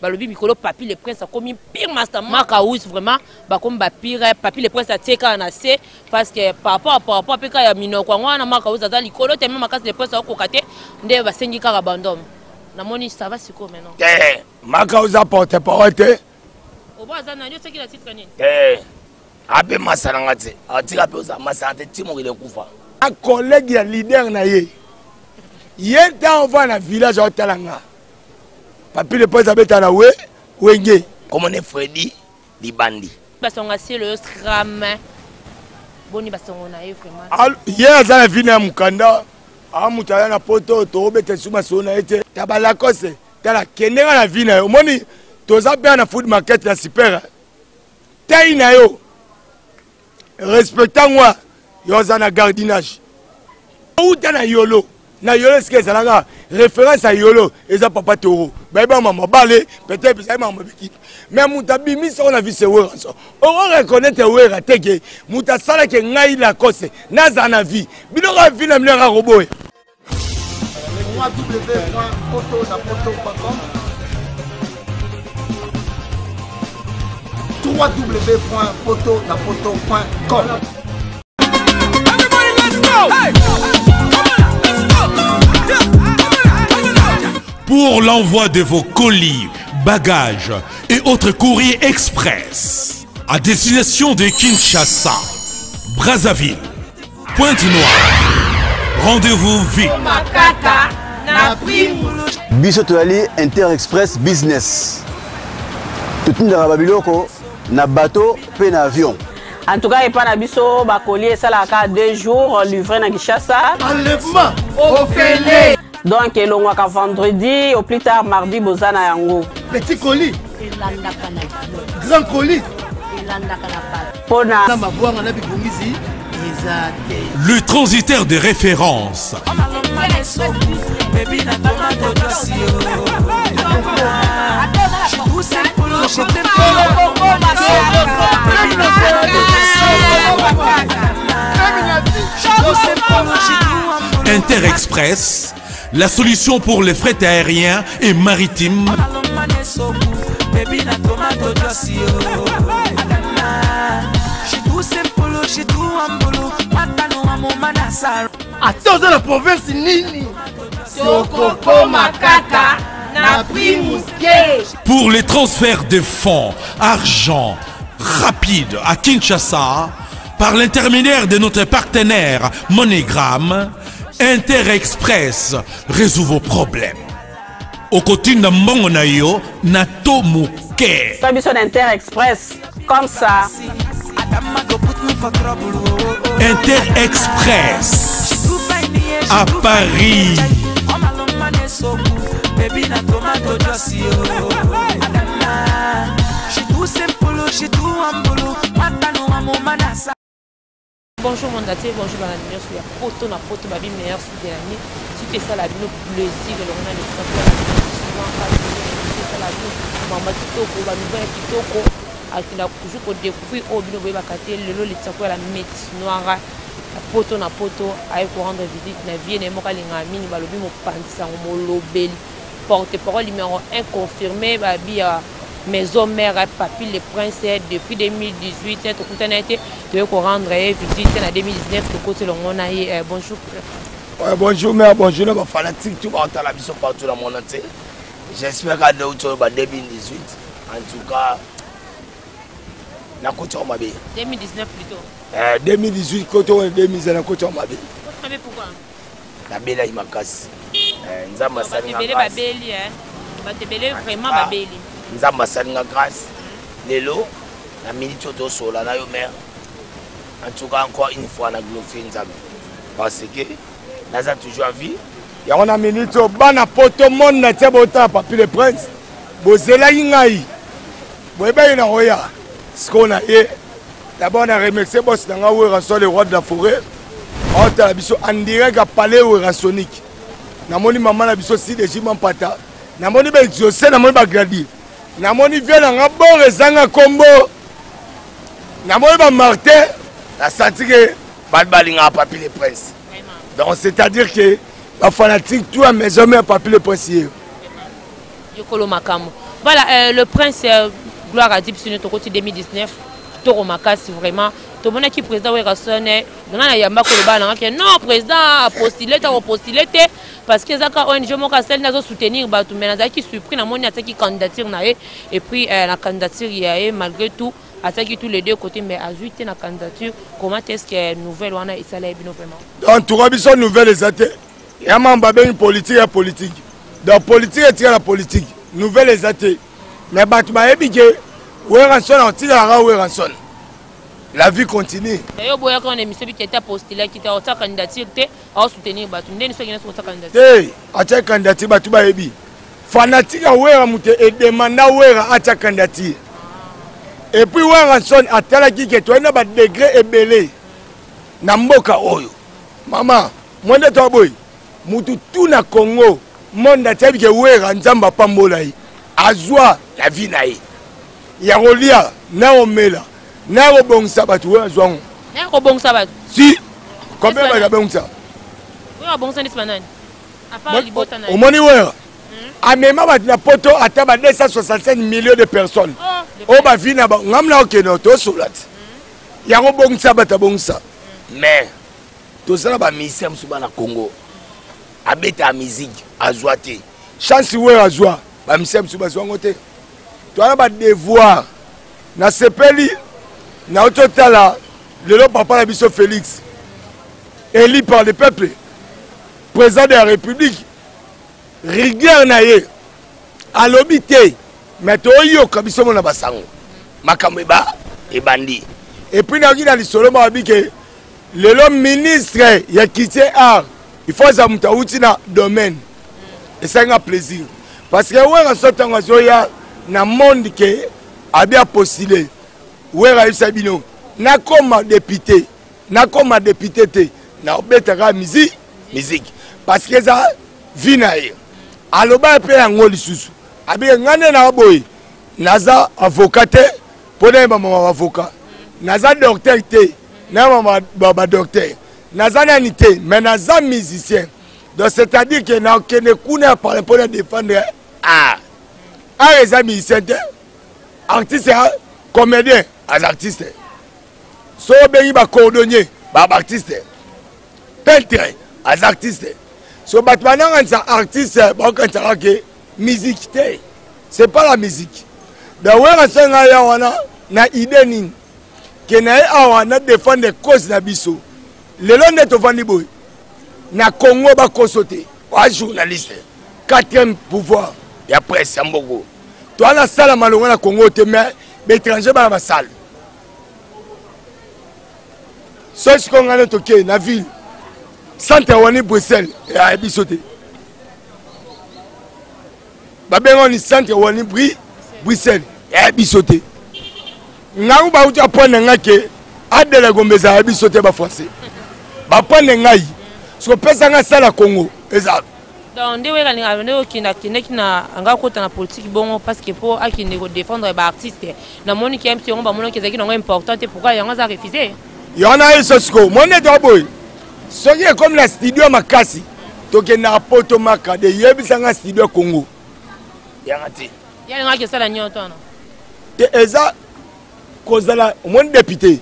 balobi mikolo Papi le Prince a commis pire mastermind Makaous vraiment ba comme ba pire Papi le Prince a teka na se parce que par rapport à peka ya minoko ngwana Makaous aza likolo tellement makasi le Prince a kokate nde ba sengi kaka bandom na moni ça va siko maintenant Makaous a porté parole obo azana nyo seki la titre nini abe masala ngate atika pe oza masala te timo ile kufa un collègue ya leader na ye yenta on va na village au talanga Papi le Prince abeta na wenge comme on est Freddy Libandi basonga c'est le scram boni basonga na ye vraiment ye azana vina mukanda amutala na poto to beta suma sona ete tabala kose tala kenera na vina omoni toza bien na food market la super tay na yo respectant moi yoza na gardinage ou na yolo na yolo ce que ça la référence à yolo eza papa toro ba maman balé peut-être ça maman biki mais mutabi mi so na vie c'est wera so on reconnaître wera teke muta sala ke ngai la kose na za na vie bino ka vie na mlera robo www.potonapoto.com. Pour l'envoi de vos colis, bagages et autres courriers express à destination de Kinshasa, Brazzaville, Pointe-Noire, rendez-vous vite. Biso toali Inter-Express Business. Tout le monde na bateau pe na avion. En tout cas, il n'y a pas de colis, ça a 2 jours livré à Kinshasa. Enlèvement au Félé. Donc, il y a vendredi, au plus tard mardi, Bozana Yango. Petit colis. Grand colis. Le transitaire de référence. Inter-Express, la solution pour les frais aériens et maritimes. Attends la province Nini. Pour les transferts de fonds, argent rapide à Kinshasa, par l'intermédiaire de notre partenaire MoneyGram, Inter-Express résout vos problèmes. Au côté de Mbongonayo, Nato Mouké. Service d'Inter-Express, comme ça. Inter-Express à Paris. Bonjour mon daté, bonjour ma lumière sur la photo, ma photo, ma vie meilleure sur l'année. Si tu fais ça la vie, le plaisir, le on a les souvent la vie, maman kitoko, ma nouvelle kitoko, à qui n'a toujours qu'on découvre au bino boy bakate, le lot les tsako la métis noire, la photo na photo, à pour rendre visite, na vie n'est pas les amis, ba lobi mo pandisa mo lobeli, porte-parole numéro 1 confirmé, ba bi Maison Mère Papi le Prince depuis 2018 cette opportunité de rendre visite en 2019 de côté le monde bonjour. Ouais, bonjour mère, bonjour les fanatiques tout dans la mission partout dans le monde entier. J'espère qu'à 2018 en tout cas na côté on m'a bien. 2019 plutôt. 2018 côté on 2019 na côté on m'a bien. Pourquoi? La belle il m'a cassé. Nzamba ça ni belle babeli hein. Ba te belle vraiment babeli. Nzamba salinga grâce lelo na minute to sola na yo mère en tout cas encore une fois na glorifier Nzambe parce que naza toujours à vie ya on a minute bana poto monde na tebota Papi le Prince bozela ngai boyeba na oya ce qu'on a et d'abord on a remercié boss na ngawe raso le roi de la forêt on t'a biso en direct à palais ou rasonique na moni maman na biso si de jimam pata na moni be José na moni ba gradi na moni vient na ngabore zanga kombo na moni ba Martin la senti que balinga Papi le Prince donc c'est-à-dire que la fanatique tout à maison mais Papi le Prince yokolo makamu Voilà, le prince, gloire à Dieu, sur notre côté 2019, Toro Makasi, vraiment. Tout le monde qui est président, non, président a postulé, parce que les ONG ont soutenir, mais qui surpris, qui candidature, et puis la candidature, malgré tout, attaquer tous les deux côtés, mais ajouter la candidature, comment est-ce que la nouvelle, on a essayé vraiment. Donc, tout le monde nouvelle, il y a une politique et politique. Donc, politique et la politique. Nouvelle les athées. Mais la vie continue. Fanatique et demanda à candidature. Et puis Weranson a tel qui tu as un degré ébélé. Namboka oyo. Maman, moi de toi boy. Mutu tout na Congo. Monde a tel que Weranzamba pambolai. Azwa la vie naïe. Yarolia, Naomela, Narobong Sabat, Weranzon. Narobong Sabat. Si, combien va la bonsa? Oui, à bon sens banane. À part les bottes au Moniwera. À même la poto à tabac 265 millions de personnes. Oh, bah, vina, ngamla ok, non, to solat. Yarobong Sabat à bonsa. Mais, tout ça, bah, misem sous na Congo. Abeta à musique, à Zouate. Chance, ouais, à Zoua. Bah, misem sous Bazouangote. Toi, bah, devoir. Na sepeli, na autotala, le papa la biso Félix, élu par le peuple, président de la République, rigueur naïe, à l'obité, mais toi, yo, kabiso mon abasango, Makameba et Bandi. Et puis, dans le solo, le ministre, il a quitté art, il faut que ça dans domaine, et ça a un plaisir. Parce que, ouais, en sortant, il y a un monde qui a bien postulé. Wera Sabino, na comme député, na obetaka musique, parce que ça vinaï. Aloba pe ngoli susu. Abi ngane na boy. Naza avocat pour les maman avocat. Naza docteur té, na maman baba docteur. Naza nanité, mais naza musicien. Donc c'est-à-dire que na kene kuna parler pour défendre les musiciens, artiste, comédien. As artistes, so bengi ba cordonnier, ba artiste, peintre, as artiste. So batmana ça artiste, ba quand ça que musique c'est pas la musique. Da wera senga ya wana na idée ni que na awana défendre cause na biso. Lelo neto vandi boy. Na Congo ba kosote, wa journaliste, 4e pouvoir, ya presse Mbogo. Toi la salle malonga na Congo te mais étranger ba la salle. Ce qu'on a toqué dans la ville, centre wani Bruxelles, et à Ebisote. Babé on est centre wani Bruxelles, et à Ebisote. N'a ou ba ou tu apprends n'engake, adela gombeza à Ebisote ba français. Ba prendre n'engai, ce qu'on peut s'en faire à Congo, exact. Donc, on a un côté politique bon parce que pour défendre les artistes, dans mon qui aime qui est important, pourquoi ils ont refusé? Il y en a un sosco, mon est d'abord. Ce qui est comme la studio Makasi, donc il y a un poto Maka de Yébisanga studio Congo. Il y a un qui est ça et ça, cause la mon député,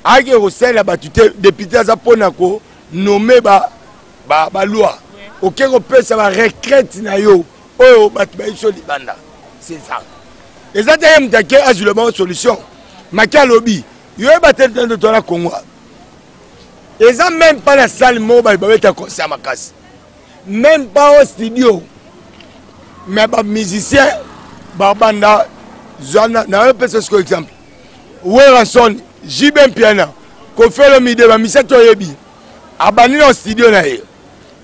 a été recel la batute député à Zaponako, nommé ba loi. Ok, on peut ça va retraite na yo. Oh, batba iso libanda. C'est ça. Et ça t'aime d'aké azulement solution. Maka lobby. Yo battre de toi la Congo. Et ça même pas la salle mobile ba être concert Makasi. Même pas au studio. Mais ba musicien ba banda zona na un peu ce exemple. Weranson Jibem Piana ko fait le midi ba misato yebi. Abani no studio na ye.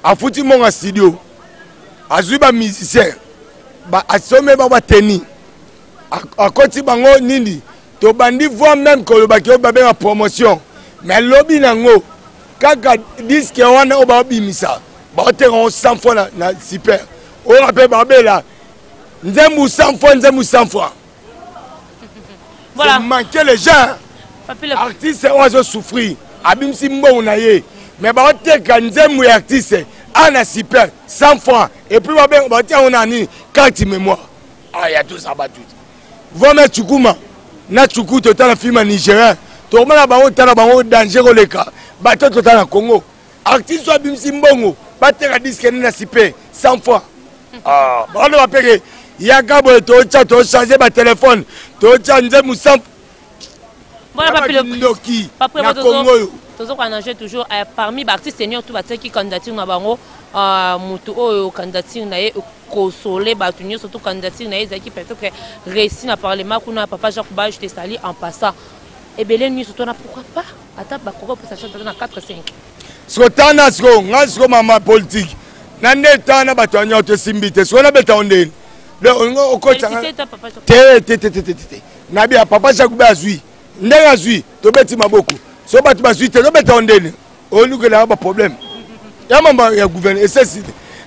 A foutu mon studio. A joué ba musicien. Ba assommé ba teni. A koti bango nini. To bandi voit même que le bakio ba ben promotion. Mais lobby nango. Kaka disque wana o ba bimisa. Ba te on 100 fois na super. O rappelle ba bela. Nzembu 100 fois, nzembu 100 fois. Voilà. Manquer les gens. Artistes ont souffrir. Abimsi mbo na ye. Mais bah on te kanzemu ya artiste ana super 100 francs et puis on a ni carte mémoire Ah, il y a tout ça battu. Vome Chukuma, na Chuku total film nigérien. Tout le monde a bango danger le cas. Bateau total en Congo. Artiste soit bimsi mbongo, battre à disque na sipé 100 fois. Ah, on va payer. Il y a Gabo to changer ma téléphone, to changer musam. Voilà papa Congo. Toujours qu'on a toujours parmi les artistes seniors tout battre qui candidature na bango mutu o candidature na e consoler batunyo surtout candidature na ezaki peut-être réussi na parlement kuna papa Jacques Ba je te sali en passant et belé nuit surtout na pourquoi pas attends ba pour ça chanter na 4 5 Skotana sko ngasko mama politique nande tana batunyo to simbite so na beta ondeni le on ko tanga te nabi papa Jacques Ba azui ndenge azui to beti maboko so bati bazui te to beta ondeni on que là pas problème ya mamba ya gouvernement et c'est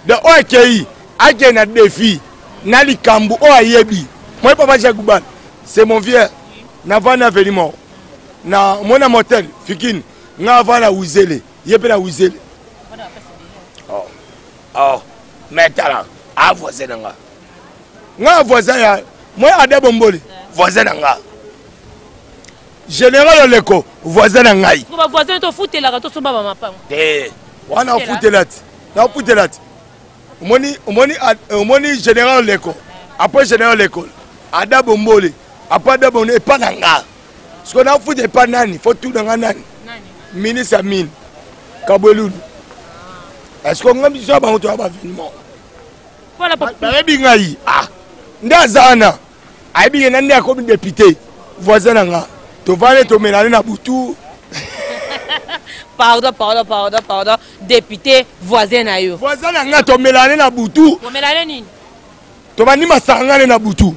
de OKI a na défi na likambu o ayebi moi papa Jacques Ba c'est mon vieux na vana venimo na mona motel fikine nga vana Wizele yepe na Wizele oh maintenant a voisin nga voisin ya moi ade bomboli voisin nga général Leko voisin ngai ko ba voisin to foutela ka to somba ba mapango wana futelati na futelati omoni général Leko après général Leko ada bombole après ada bombole et pas nanga ce qu'on a fouté pas nani faut tout dans nani ministre Amine Kabelulu est-ce qu'on a besoin ba to ba veniment voilà ba bingai ah ndazana aibi nande akobi député voisin nanga to vale to melane na butu. Pardon. Député voisin na yo. Voisin na to melane na butu. To melane nini? To mani masangane na butu.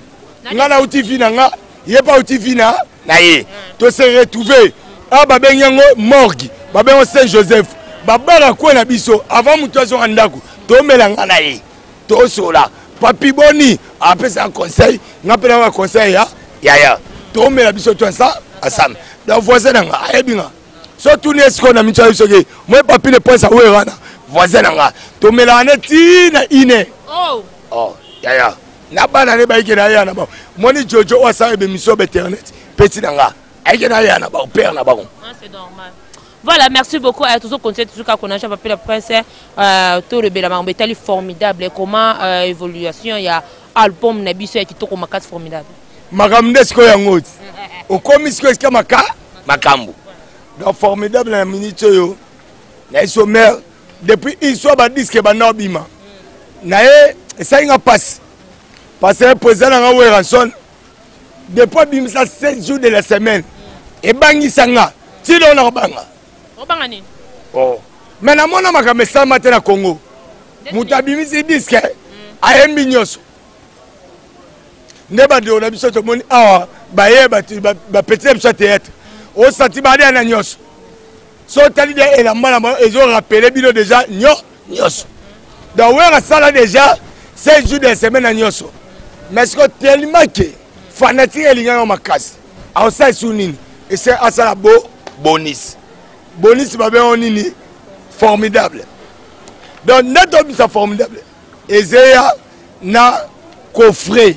Nga na uti na nga, ye pa uti na ye. To se retrouver. Ah ba benyango morgue, ba bengo Saint Joseph. Ba bara ko na biso avant mutozo andako. To melanga na ye. To sola. Papi boni apesa conseil, nga pela wa conseil ya. To mela biso to ça ensemble. Donc voisin na nga ayebinga. Surtout les qu'on a mis sur le moi papi le point ça ouais voisin nga to melane ti na ine oh ya na bana ne ba yake na ya na ba moni jojo wa sa be mission internet petit nga ayake na ya na ba père na ba c'est normal. Voilà, merci beaucoup à tous conseils toujours qu'on a papi le prince to le bela mambetali formidable comment évolution il y a album na biso qui to ko makas formidable makamde sko ya ngoti o komisko eska makambu. Donc formidable la minute yo. Na sommaire depuis il soit ba disque ba nobima. Na ça nga passe. Parce que président nga Weranson depuis bimisa 7 jours de la semaine et bangi sanga ti do na banga. O banga nini? Oh. Mais na mona makamesa matin na Congo. Mutabimisi disque a mbinyoso. Neba de on a biso to moni awa ba ye ba petit biso théâtre. Au sentiment de la nyos. So tali de elamba ils ont rappelé bilo déjà nyos. Donc ouais ça déjà 16 jours de semaine à nyos. Mais ce que tellement que fanatique elinga makasi. A ça sunini et c'est à ça la bonus. Bonus ba ben onini formidable. Donc notre ça formidable. Et Zéa na coffret.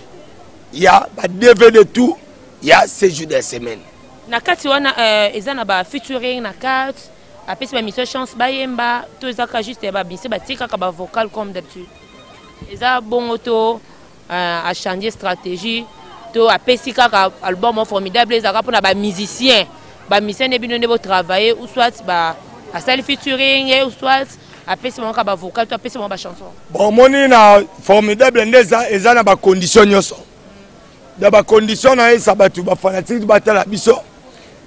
Il y a ba DVD tout, il y a 16 jours de semaine. Na kati wana ezana ba featuring na carte apesi ba mission chance ba yemba to ezaka juste ba bise ba tika ka ba vocal comme d'habitude eza bon auto a changer stratégie to apesi ka album formidable ezaka pour na ba musicien ne bino ne bo travailler ou soit ba a sali featuring ou soit apesi ka ba vocal to apesi ba chanson bon moni na formidable ndeza ezana ba condition nyoso da ba condition na esa batu ba fanatique batala biso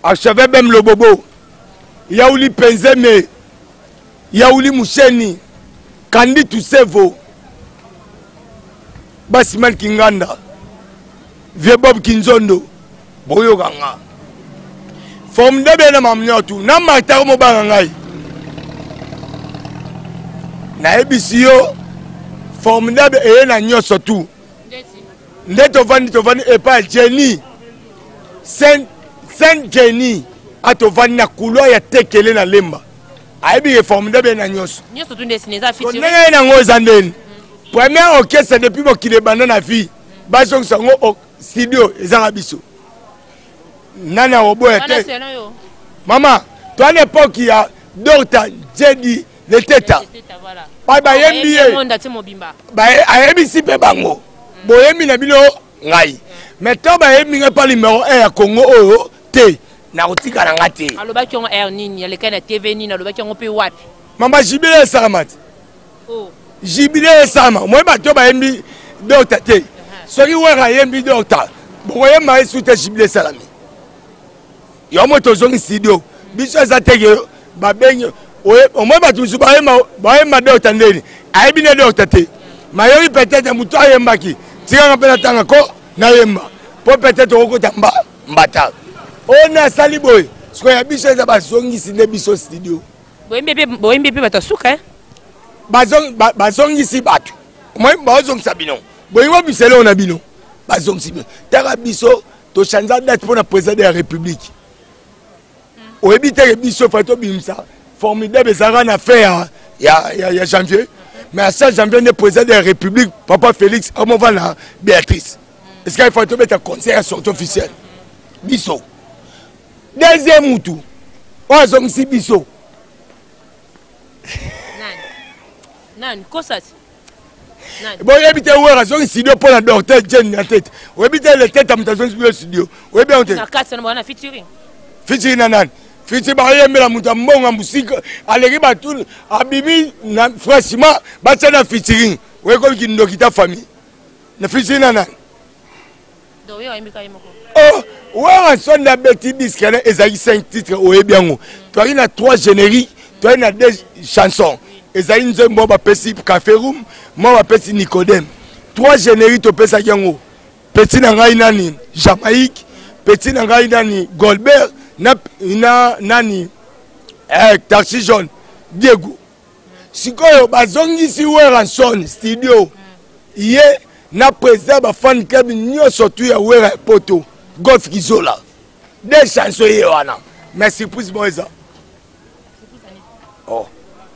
achevé même le bobo yaouli penzeme yaouli musheni kandi tusevo basiman kinganda vie bob kinzondo boyo ganga forme de bena mamnyotu na mata mo banga ngai na ebisio forme de e na nyoso tu ndeto vandi e pas Jenny Saint Jenny atovani na couloir ya tekele na lemba aibi formidable na nyos tout dessiné ça featuring na ngoza ndeni premier orchestre depuis bokile banda na vie bazongisa yango studio ezanga biso nani akoboya te mama to à l'époque ya Dr Jedi le teta bayembi ye ayebisi mpe bango boyembi na bino ngai mais to bayembi ngai pa numéro 1 ya Congo oyo te nakotikala nga te alobaki yango air nini alekani na TV nini alobaki yango mpe wapi mama jibile esalama te jibile esalama moi bato bayembi Dr te soki wera ayembi Dr bokoyemba esu te jibile esalami yo mo tozongi studio biso eza teke babengi omoi bato mosusu bayemba Dr ndeni ayebi ne Dr te mayoki peut-être motu ayembaki tikanga mpe natanga ko nayemba po peut-être okokota mbata on a sali boy siko ya biso eza bazongisi nde biso studio boyembi mpe bato asuka bazongisi bato moi bazongisa bino boyingo biselo na bino bazongisi bino taka biso tochanza date mpona président de la république oyebi teke biso fa tobimisa formidable ezalaka na fin ya janvier mais à 5 janvier nde président de la république papa Félix amova na Béatrice est-ce qu'il faut tobeta conseil à sortie officielle biso deuxième mutu oyo azongisi biso nani kosati boyebi te wera azongisi studio mpona docteur Jane na tete oyebi te le tete amutu azongisi biso studio oyebi yango te fitiri na nani fitiri bayembela mutu ambonga musika aleki batulu abimi na franchement batia na fitiri oyekoki ndoki ta famille na fitiri na nani wera sonde abeti diskene ezalaki 5 titres oyebi yango toyaki na 3 génériques toyaki na 2 chansons ezali nzembo bapesi Café Room mo bapesi Nicodème 3 génériques topesaki yango petit na ngai nani Jamaïque petit na ngai nani Goldberg na nani Taxi Jaune Diego sikoyo bazongisi wera son studio ye na président bafan club nyonso tu ya wera poto Golf Kizola des chansons ye wana mais surprise moza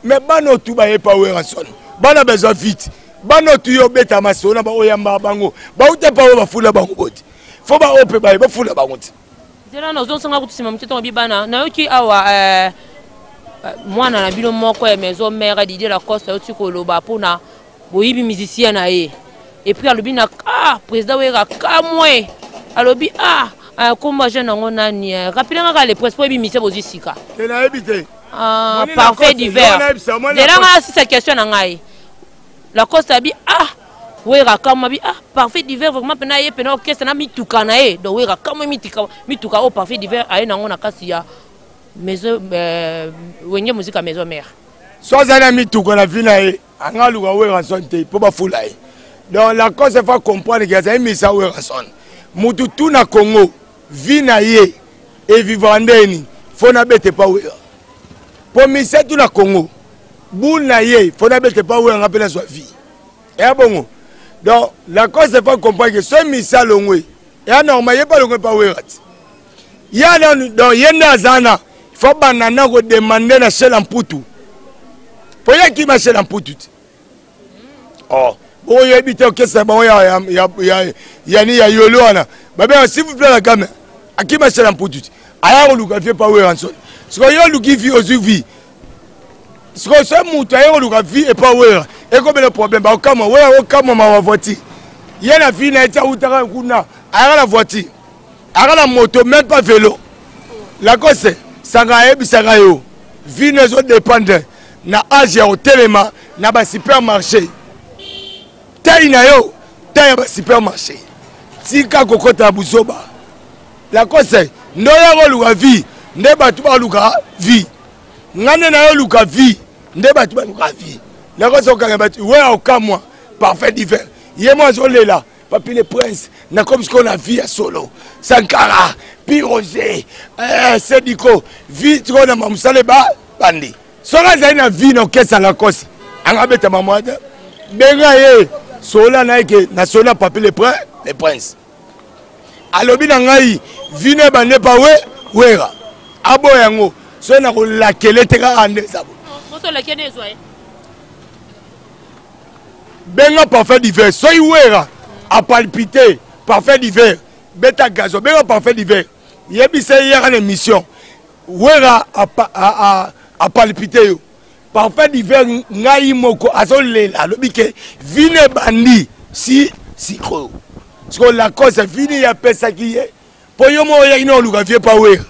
mais bano tu baye pa wera son bana besoin vite bano tu yo beta masona ba oyamba bango ba uta pa ba fula bango boti fo ba ope ba fula bango ti zela na zonga kutsima mtito bibana na yoki awa mwana na bino moko ya maison mère Didier Lacoste yoki koloba pona boyibi musicien na ye et puis alobi na président wera kamwe alobi komba jeune nango nani rapidement ka le presse po bimise bozisika na ebite parfait d'hiver delanga si cette question na ngai Lacoste abi wera kama bi parfait d'hiver vraiment pena ye pena orchestre na mituka na ye donc wera kama mituka au parfait d'hiver aye nango na kasi ya maison wenye musique maison mère soza na mituka na vina ye anga luka wera son te po ba fula ye donc Lacoste fa comprendre que ça misa wera son mutu tu na Congo vina ye et vivandeni fona bete pa wera pour mise tu na Congo boule na ye fona bete pa wera ngapela swa vie et bongo donc Lacoste fa comprendre que ce misa longwe et normal ye pas longwe pa wera ya donc yenda zana faut banana ko demander na chez l'amputu pour ya ki ma chez l'amputu oh yebite okesa ba ya yolo wana babe s'il vous plaît la gamme akima chez l'amputu aya luka vie pa wera nso siko yo luki vie ozuvi siko so mutu aya luka vie et pas wera et comme le problème ba kama wera kama ma voiture yena vie na eta utaka kuna aya la voiture aya la moto même pas vélo Lacoste sanga ebi sanga yo vie ne zo dépendre na âge ya hotelema na ba supermarché taille na yo taille ba supermarché tika kokota buzoba Lacoste ndoya ko luka vie nde batu ba luka vie ngane na yo luka vie nde batu ba luka vie Lacoste okanga batu we okamwa parfait d'hiver yemo zolela papi le prince na comme ce qu'on a vie à solo Sankara Piroger Sediko vie trop na mamusale ba bandi soka zai na vie no kesa Lacoste anga beta mamada benga ye sola na ke national papi le prince alobi na ngai vine bande pa wera abo yango so na ko lakele teka ande sabo so lakele zo benga parfait d'hiver so wera a palpité parfait d'hiver beta gazo beta parfait d'hiver yebisa hier en émission wera a palpité yo parfait d'hiver ngai moko azolela lobike vine bandi si ko parce que la cause fini ya pesa qui est pour yo mo ya ino luga vie pa wera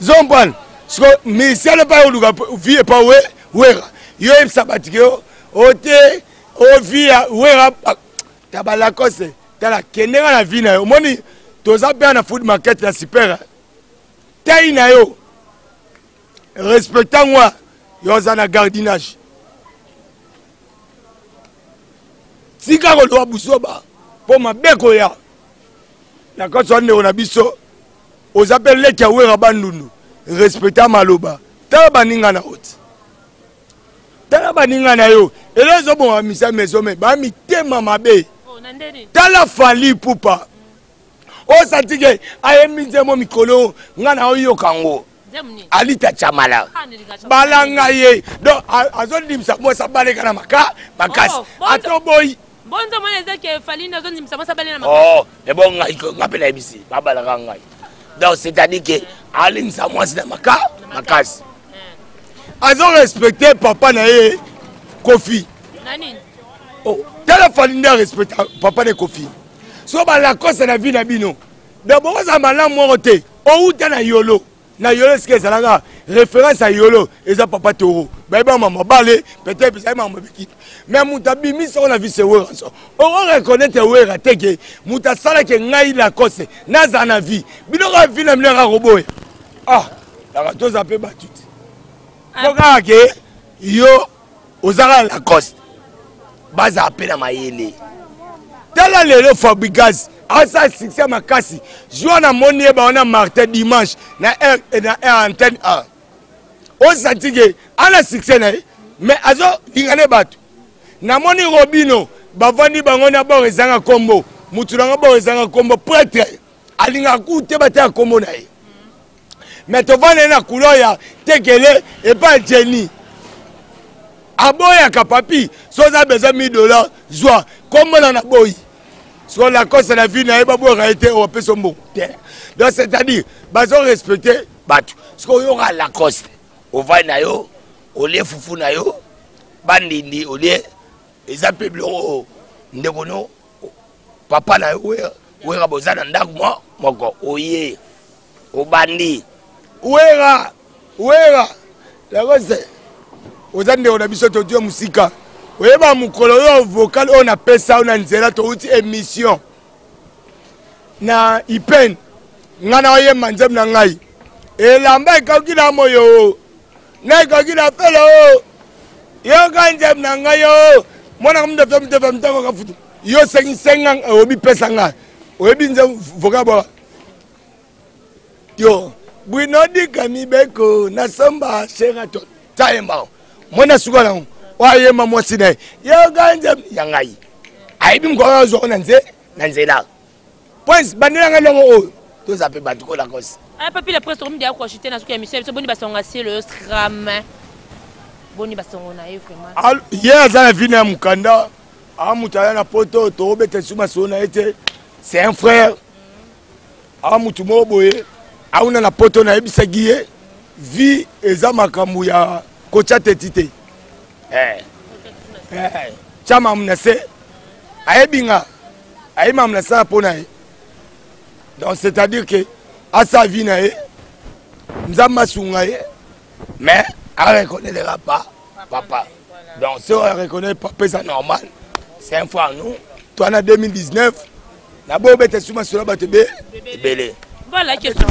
zomban parce que mais si elle pas luga vie pa wera yo sabatike ote o via wera tabala cause tala kenera na vie na yo moni toza bien na food market la super tay na yo respectant moi yo za na gardinage sika ko lo busoba po mabeko ya na cause on na biso aux appelle les kia wera bandundu respectant maloba tala baninga na hot tala baninga na yo elezo bon amisa maison mais ba mi tema mabe tala fali pupa o satike ayemize mo mikolo ngana oyo kango alita chamala balanga ye donc azondimisa mo sabale kana makasi atoboy bonzo mwana ezeke fali na zondimisa mo sabale na makasi oh mais bon ngai ngapela ibisi babala ngai donc c'est-à-dire que alinsa mo sina makasi azo respecter papa na ye Kofi nani oh tala fali nda respecter papa na Kofi so ba la cause na vie na bino d'abord ça malamu morote o uta na yolo ce que ça la référence à yolo et ça papa toro ba maman balé peut-être ça maman biki mais muta bimi so na vie c'est wera so on reconnaître wera teke muta sala ke ngai la cause na za na vie bino ka vie na mlera roboy ah la to za pe batut ko ka ke yo ozara la cause baza pe na mayele tala lelo Fabregas asa succès makasi joana moni ba on a Martin dimanche na antenne 1 on satige ana succès na mais azo lingane batu na moni Robino bavandi bango na bo ezanga kombo mutu na bo ezanga kombo prêtre alinga kute bata kombo na ye mais to vana na kuloya tekele et pas Jenny aboya ka papi soza besoin $1000 joie comme na boy sur la cause de la vie n'a pas beau arrêter au peu son mot donc c'est-à-dire bazo respecter batu parce qu'on y aura la cause au va na yo au lieu fufu na yo bandindi au lieu les appels bureau ndekono papa na yo wera bozana ndaku moko oye au bandi wera la cause ozande on a biso to dio musika oyeba mukolo yo vocal on appelle ça on a nzela to uti émission na ipen ngana oye manzem na ngai elamba ekoki na moyo na ekoki na felo yo ganzem na ngai yo mona mde fem tango ka futu yo senga obi pesa nga oyebi nze vocal yo bwinodi kamibeko na somba sheraton taemba mona sugala waye mama sina yo ganja yangai aibi mko zo na nzela point bandela ngalongo o to zape batu ko la cause ah papi la presse on dit à quoi chuter na suka émission boni basonga c'est le scram boni basonga na vraiment hier za la vie na mukanda amutaya na poto to bete suma sona ete c'est un frère amutu moboye auna na poto na ebisagiye vie eza makambu ya kocha tetite chama mnase aebinga aima mnasa pona e donc c'est-à-dire que à sa vie na e nzamba sunga e mais à reconnaître pas papa donc si on reconnaît papa c'est normal c'est un fois nous toi en 2019 la bobe te suma sur la batebe voilà question